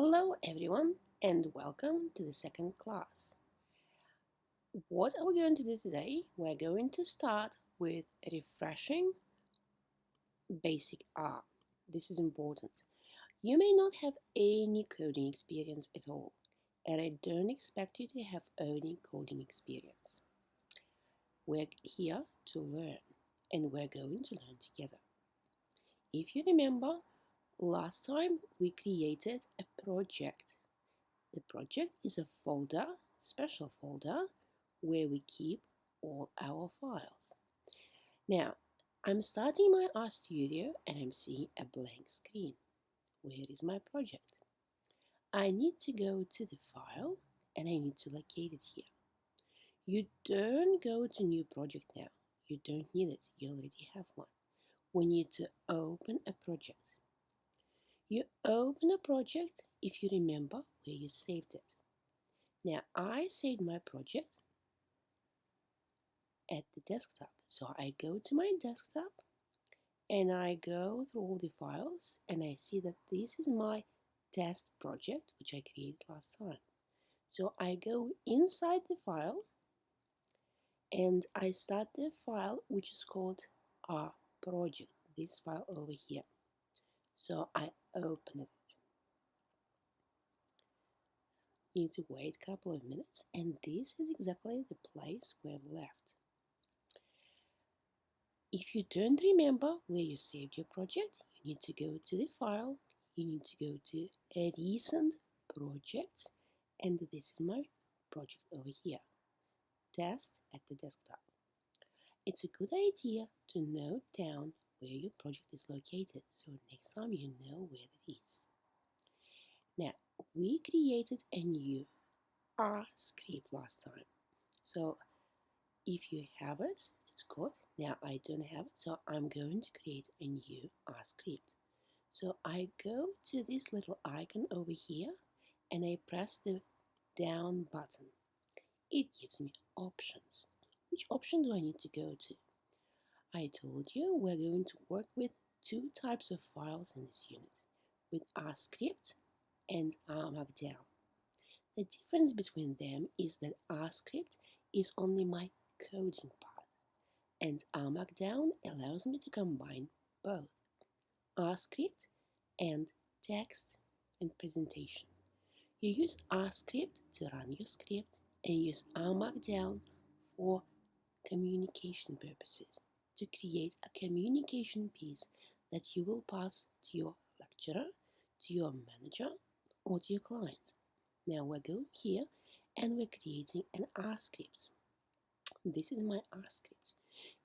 Hello everyone and welcome to the second class. What are we going to do today? We're going to start with refreshing basic R. This is important. You may not have any coding experience at all, and I don't expect you to have any coding experience. We're here to learn, and we're going to learn together. If you remember, last time we created a project. The project is a folder, special folder, where we keep all our files. Now, I'm starting my RStudio and I'm seeing a blank screen. Where is my project? I need to go to the file and I need to locate it here. You don't go to new project now. You don't need it. You already have one. We need to open a project. You open a project if you remember where you saved it. Now, I saved my project at the desktop. So I go to my desktop and I go through all the files and I see that this is my test project which I created last time. So I go inside the file and I start the file which is called our project, this file over here. So I open it. Need to wait a couple of minutes and this is exactly the place where we left. If you don't remember where you saved your project, you need to go to the file, you need to go to recent projects, and this is my project over here, test at the desktop. It's a good idea to note down where your project is located, so next time you know where it is. Now, we created a new R script last time, so if you have it, it's good. Now I don't have it, so I'm going to create a new R script. So I go to this little icon over here and I press the down button. It gives me options. Which option do I need to go to? I told you we're going to work with two types of files in this unit, with R script and R markdown. The difference between them is that R script is only my coding part, and R markdown allows me to combine both R script and text and presentation. You use R script to run your script and use R markdown for communication purposes, to create a communication piece that you will pass to your lecturer, to your manager, or to your client. Now we're going here and we're creating an R script. This is my R script.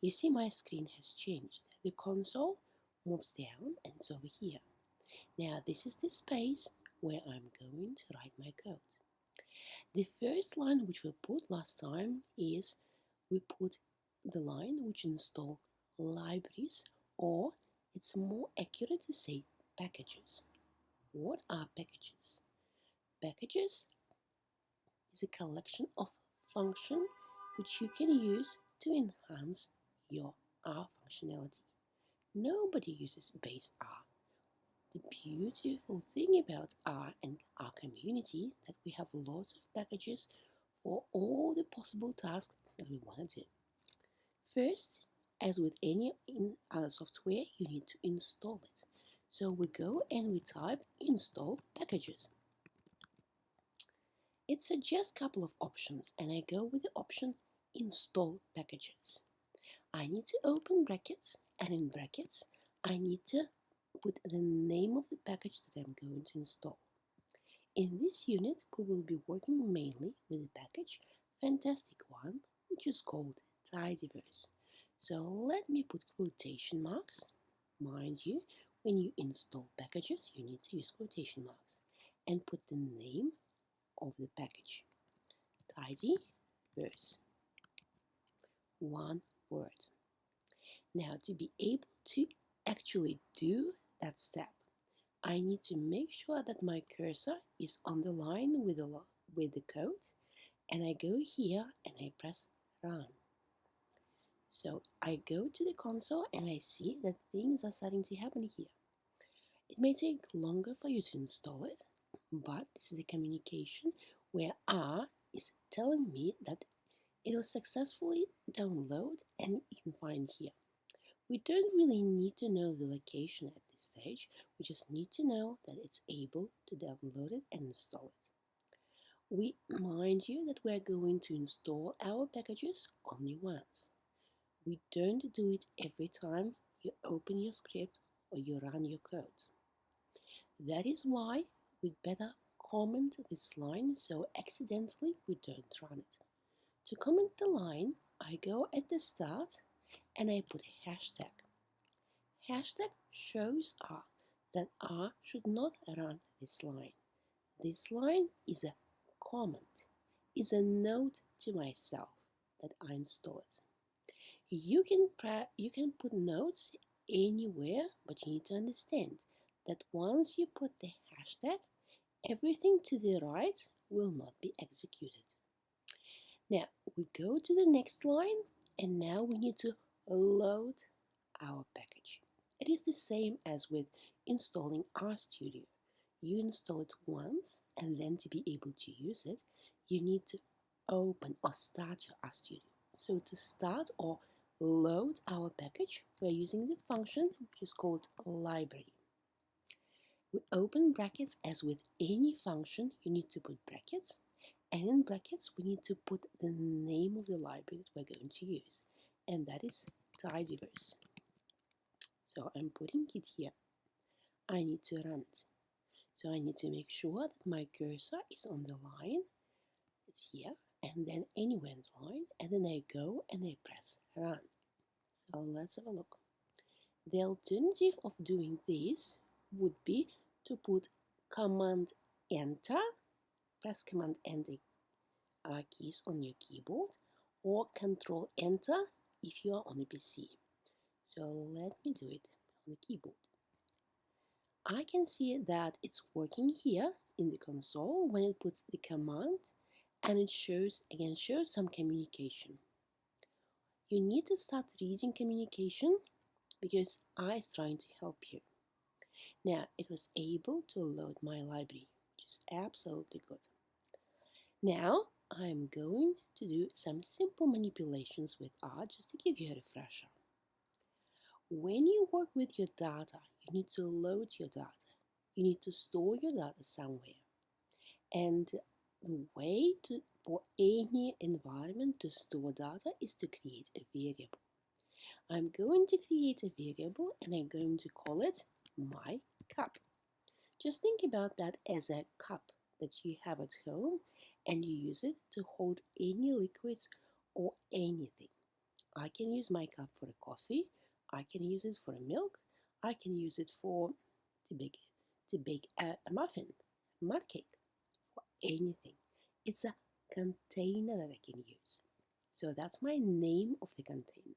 You see my screen has changed. The console moves down and it's over here. Now this is the space where I'm going to write my code. The first line which we put last time is we put the line which install libraries, or it's more accurate to say packages. What are packages? Packages is a collection of functions which you can use to enhance your R functionality. Nobody uses base R. The beautiful thing about R and our community that we have lots of packages for all the possible tasks that we want to do. First, as with any other software, you need to install it. So we go and we type install packages. It suggests a couple of options and I go with the option install packages. I need to open brackets and in brackets I need to put the name of the package that I'm going to install. In this unit we will be working mainly with the package fantastic one which is called tidyverse. So let me put quotation marks. Mind you, when you install packages you need to use quotation marks and put the name of the package. Tidyverse. One word. Now to be able to actually do that step, I need to make sure that my cursor is on the line with the code and I go here and I press run. So I go to the console and I see that things are starting to happen here. It may take longer for you to install it, but this is the communication where R is telling me that it was successfully downloaded and you can find here. We don't really need to know the location at this stage, we just need to know that it's able to download it and install it. We mind you that we're going to install our packages only once. We don't do it every time you open your script or you run your code. That is why we'd better comment this line so accidentally we don't run it. To comment the line, I go at the start and I put a hashtag. Hashtag shows R that R should not run this line. This line is a comment, is a note to myself that I install it. You can put notes anywhere, but you need to understand that once you put the hashtag, everything to the right will not be executed. Now we go to the next line and now we need to load our package. It is the same as with installing RStudio. You install it once and then to be able to use it, you need to open or start your RStudio. So to start or load our package, we're using the function which is called library. We open brackets as with any function, you need to put brackets, and in brackets we need to put the name of the library that we're going to use, and that is tidyverse. So I'm putting it here. I need to run it. So I need to make sure that my cursor is on the line. It's here, and then anywhere in the line, and then I go and I press run. So let's have a look. The alternative of doing this would be to put Command Enter, press Command Enter keys on your keyboard, or Control Enter if you are on a PC. So let me do it on the keyboard. I can see that it's working here in the console when it puts the command and it shows some communication. You need to start reading communication because I is trying to help you. Now it was able to load my library, which is absolutely good. Now I'm going to do some simple manipulations with R just to give you a refresher. When you work with your data, you need to load your data. You need to store your data somewhere. And the way for any environment to store data is to create a variable. I'm going to create a variable and I'm going to call it my cup. Just think about that as a cup that you have at home and you use it to hold any liquids or anything. I can use my cup for a coffee, I can use it for a milk, I can use it for to bake a muffin, mud cake, for anything. It's a container that I can use. So that's my name of the container.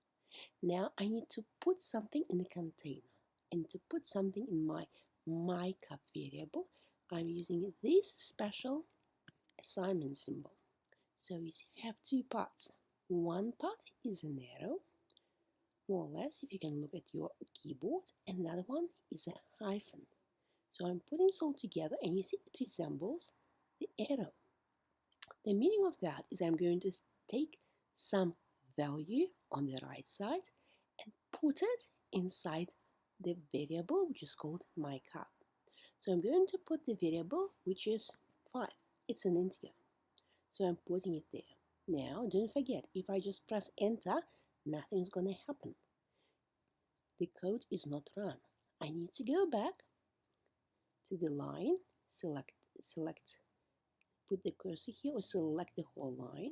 Now I need to put something in the container, and to put something in my cup variable, I'm using this special assignment symbol. So you see I have two parts. One part is an arrow, more or less if you can look at your keyboard, and another one is a hyphen. So I'm putting this all together and you see it resembles the arrow. The meaning of that is I'm going to take some value on the right side and put it inside the variable which is called my cup. So I'm going to put the variable which is 5. It's an integer. So I'm putting it there. Now don't forget, if I just press enter, nothing's going to happen. The code is not run. I need to go back to the line, select, put the cursor here or select the whole line,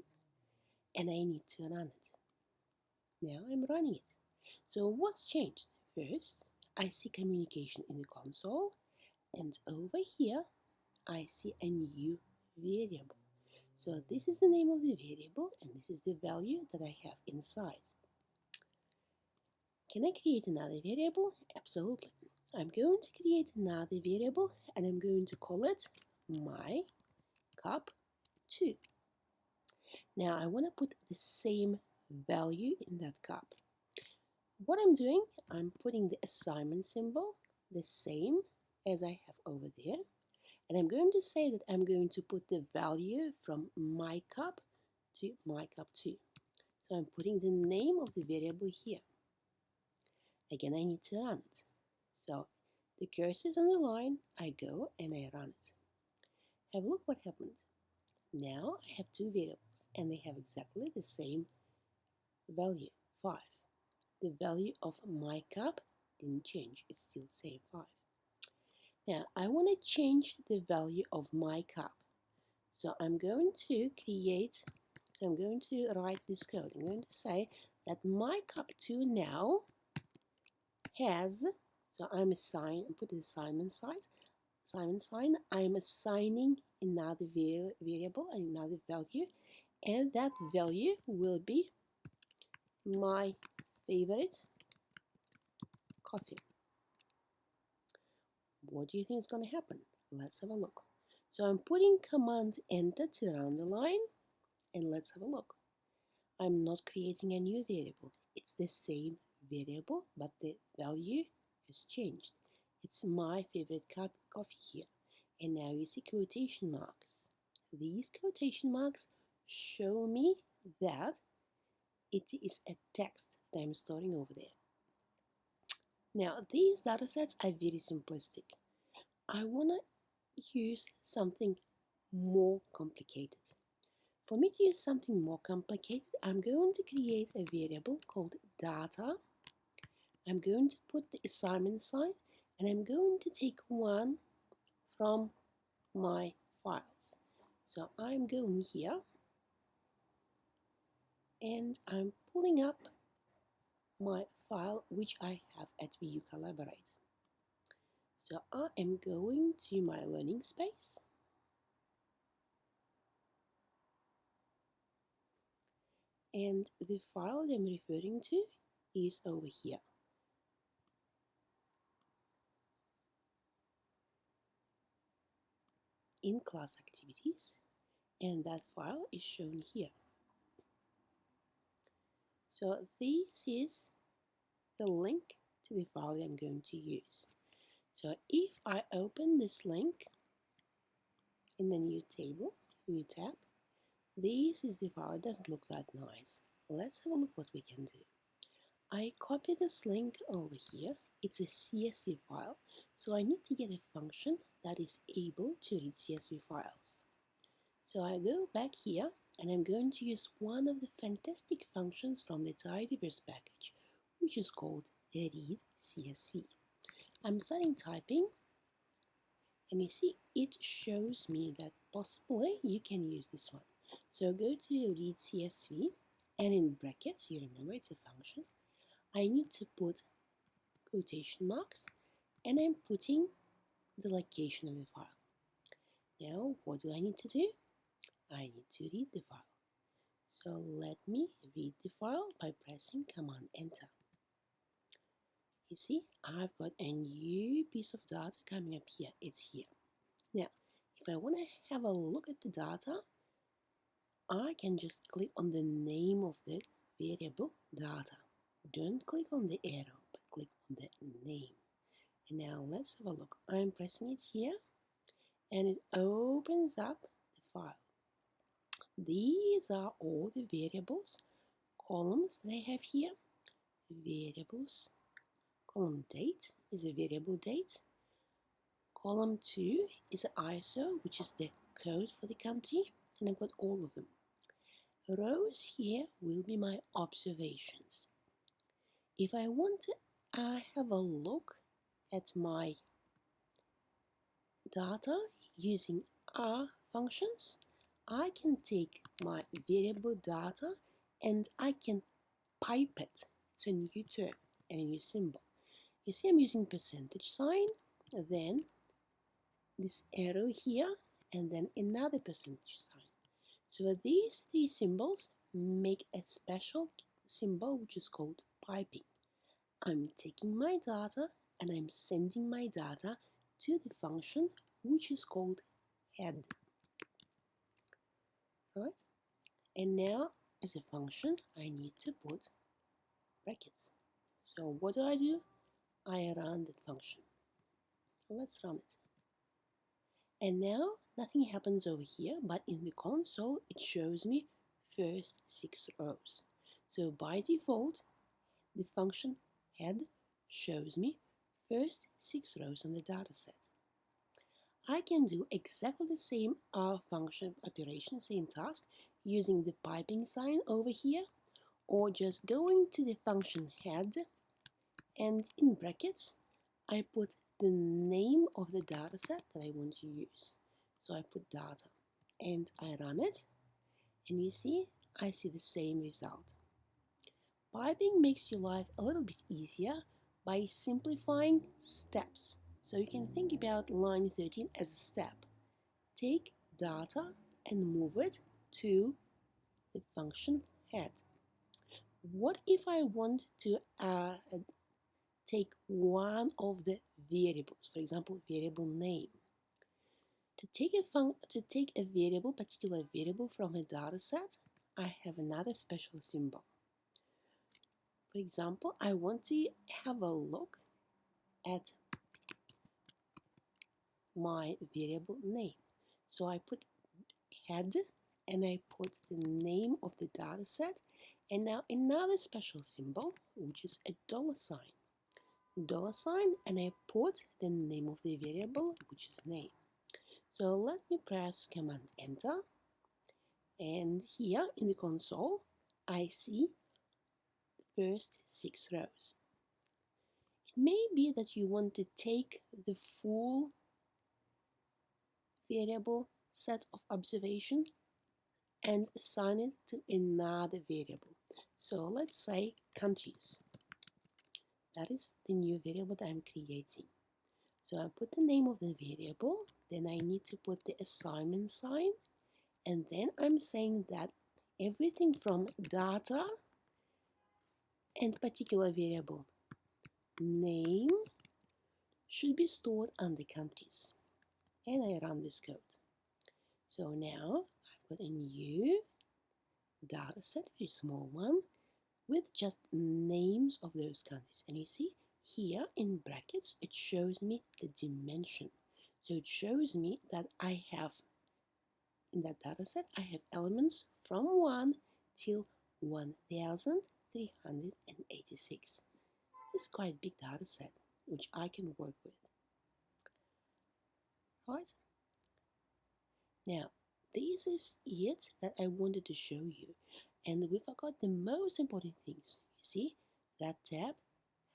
and I need to run it. Now I'm running it. So what's changed? First, I see communication in the console, and over here I see a new variable. So this is the name of the variable and this is the value that I have inside. Can I create another variable? Absolutely. I'm going to create another variable and I'm going to call it my cup 2. Now I want to put the same value in that cup. What I'm doing, I'm putting the assignment symbol the same as I have over there, And I'm going to say that I'm going to put the value from my cup to my cup 2. So I'm putting the name of the variable here. Again, I need to run it. So the cursor is on the line, I go and I run it. Have a look what happened. Now I have two variables and they have exactly the same value, 5. The value of my cup didn't change, it's still the same 5. Now I want to change the value of my cup. So I'm going to write this code. I'm going to say that my cup 2 now has, so I'm put the assignment sign, I'm assigning another variable, another value, and that value will be my favorite coffee. What do you think is going to happen? Let's have a look. So I'm putting command enter to run the line, and let's have a look. I'm not creating a new variable. It's the same variable, but the value has changed. It's my favorite cup of coffee here. And now you see quotation marks. These quotation marks show me that it is a text that I'm storing over there. Now, these datasets are very simplistic. I want to use something more complicated. For me to use something more complicated, I'm going to create a variable called data. I'm going to put the assignment sign, and I'm going to take one from my files. So I'm going here, and I'm pulling up my file which I have at VU Collaborate. So I am going to my learning space, and the file that I'm referring to is over here. In class activities, and that file is shown here. So this is the link to the file that I'm going to use. So if I open this link in the new table, new tab, this is the file. It doesn't look that nice. Let's have a look what we can do. I copy this link over here. It's a CSV file, so I need to get a function that is able to read CSV files. So I go back here, and I'm going to use one of the fantastic functions from the tidyverse package, which is called read CSV. I'm starting typing, and you see it shows me that possibly you can use this one. So go to read CSV, and in brackets, you remember it's a function, I need to put quotation marks, and I'm putting the location of the file. Now what do I need to do? I need to read the file. So let me read the file by pressing Command Enter. You see, I've got a new piece of data coming up here. It's here. Now, if I want to have a look at the data, I can just click on the name of the variable data. Don't click on the arrow, but click on the name. And now let's have a look. I'm pressing it here, and it opens up the file. These are all the variables, columns they have here. Variables, column date is a variable date. Column 2 is the ISO, which is the code for the country, and I've got all of them. Rows here will be my observations. If I want to have a look at my data using R functions, I can take my variable data and I can pipe it. It's a new term and a new symbol. You see I'm using percentage sign, then this arrow here, and then another percentage sign. So these three symbols make a special symbol which is called piping. I'm taking my data and I'm sending my data to the function which is called head. Right? And now as a function I need to put brackets. So what do? I run that function. Let's run it. And now nothing happens over here, but in the console it shows me first 6 rows. So by default, the function head shows me first 6 rows on the dataset. I can do exactly the same function operation, same task, using the piping sign over here, or just going to the function head and in brackets I put the name of the dataset that I want to use. So I put data and I run it, and you see, I see the same result. Piping makes your life a little bit easier by simplifying steps. So you can think about line 13 as a step. Take data and move it to the function head. What if I want to take one of the variables, for example, variable name? To take a variable, particular variable from a dataset, I have another special symbol. For example, I want to have a look at my variable name. So I put head and I put the name of the dataset, and now another special symbol, which is a $sign. $sign, and I put the name of the variable, which is name. So let me press Command Enter, and here in the console I see the first 6 rows. It may be that you want to take the full variable set of observation and assign it to another variable. So let's say countries. That is the new variable that I'm creating. So I put the name of the variable, then I need to put the assignment sign, and then I'm saying that everything from data and particular variable name should be stored under countries. And I run this code. So now I've got a new data set, a very small one, with just names of those countries. And you see here in brackets, it shows me the dimension. So it shows me that I have, in that data set, I have elements from 1 till 1386. This is quite a big data set, which I can work with. Right? Now, this is it that I wanted to show you. And we forgot the most important things. You see, that tab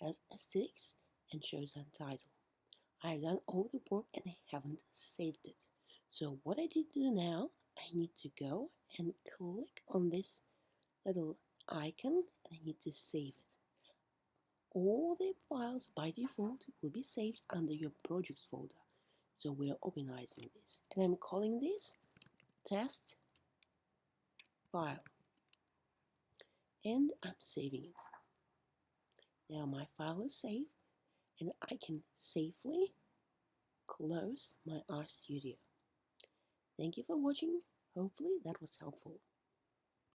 has asterisks and shows untitled. I've done all the work and I haven't saved it. So what I need to do now, I need to go and click on this little icon and I need to save it. All the files by default will be saved under your projects folder. So we're organizing this, and I'm calling this test file, and I'm saving it. Now my file is saved, and I can safely close my RStudio. Thank you for watching. Hopefully that was helpful.